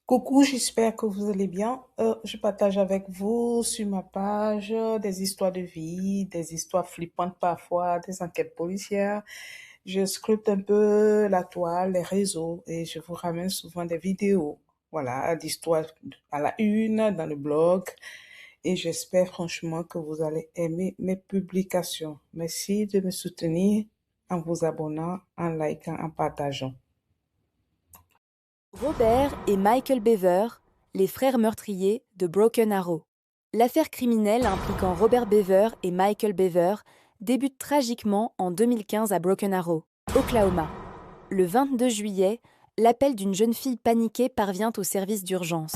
Coucou, j'espère que vous allez bien. Je partage avec vous sur ma page des histoires de vie, des histoires flippantes parfois, des enquêtes policières. Je scrute un peu la toile, les réseaux et je vous ramène souvent des vidéos, voilà, d'histoires à la une, dans le blog. Et j'espère franchement que vous allez aimer mes publications. Merci de me soutenir en vous abonnant, en likant, en partageant. Robert et Michael Beaver, les frères meurtriers de Broken Arrow. L'affaire criminelle impliquant Robert Beaver et Michael Beaver débute tragiquement en 2015 à Broken Arrow, Oklahoma. Le 22 juillet, l'appel d'une jeune fille paniquée parvient au service d'urgence.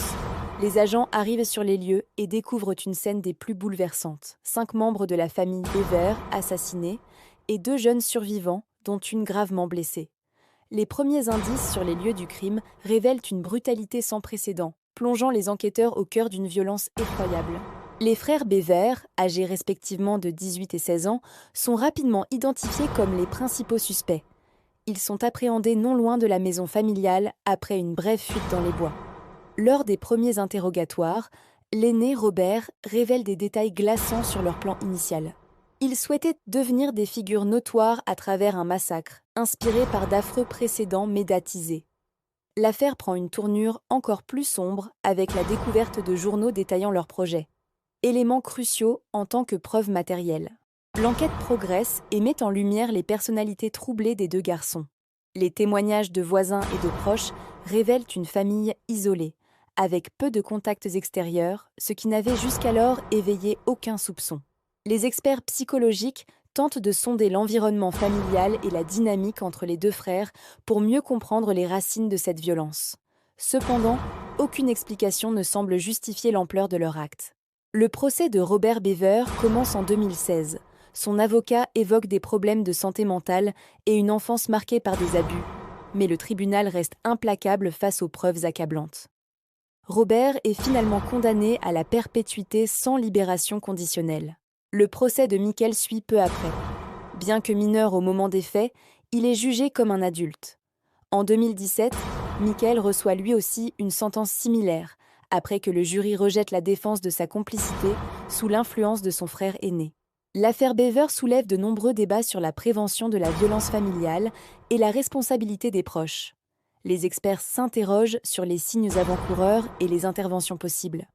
Les agents arrivent sur les lieux et découvrent une scène des plus bouleversantes. 5 membres de la famille Beaver assassinés et 2 jeunes survivants, dont une gravement blessée. Les premiers indices sur les lieux du crime révèlent une brutalité sans précédent, plongeant les enquêteurs au cœur d'une violence effroyable. Les frères Beaver, âgés respectivement de 18 et 16 ans, sont rapidement identifiés comme les principaux suspects. Ils sont appréhendés non loin de la maison familiale après une brève fuite dans les bois. Lors des premiers interrogatoires, l'aîné Robert révèle des détails glaçants sur leur plan initial. Ils souhaitaient devenir des figures notoires à travers un massacre, inspiré par d'affreux précédents médiatisés. L'affaire prend une tournure encore plus sombre avec la découverte de journaux détaillant leurs projets. Éléments cruciaux en tant que preuve matérielle. L'enquête progresse et met en lumière les personnalités troublées des 2 garçons. Les témoignages de voisins et de proches révèlent une famille isolée, avec peu de contacts extérieurs, ce qui n'avait jusqu'alors éveillé aucun soupçon. Les experts psychologiques tentent de sonder l'environnement familial et la dynamique entre les 2 frères pour mieux comprendre les racines de cette violence. Cependant, aucune explication ne semble justifier l'ampleur de leur acte. Le procès de Robert Beaver commence en 2016. Son avocat évoque des problèmes de santé mentale et une enfance marquée par des abus, mais le tribunal reste implacable face aux preuves accablantes. Robert est finalement condamné à la perpétuité sans libération conditionnelle. Le procès de Michael suit peu après. Bien que mineur au moment des faits, il est jugé comme un adulte. En 2017, Michael reçoit lui aussi une sentence similaire, après que le jury rejette la défense de sa complicité sous l'influence de son frère aîné. L'affaire Beaver soulève de nombreux débats sur la prévention de la violence familiale et la responsabilité des proches. Les experts s'interrogent sur les signes avant-coureurs et les interventions possibles.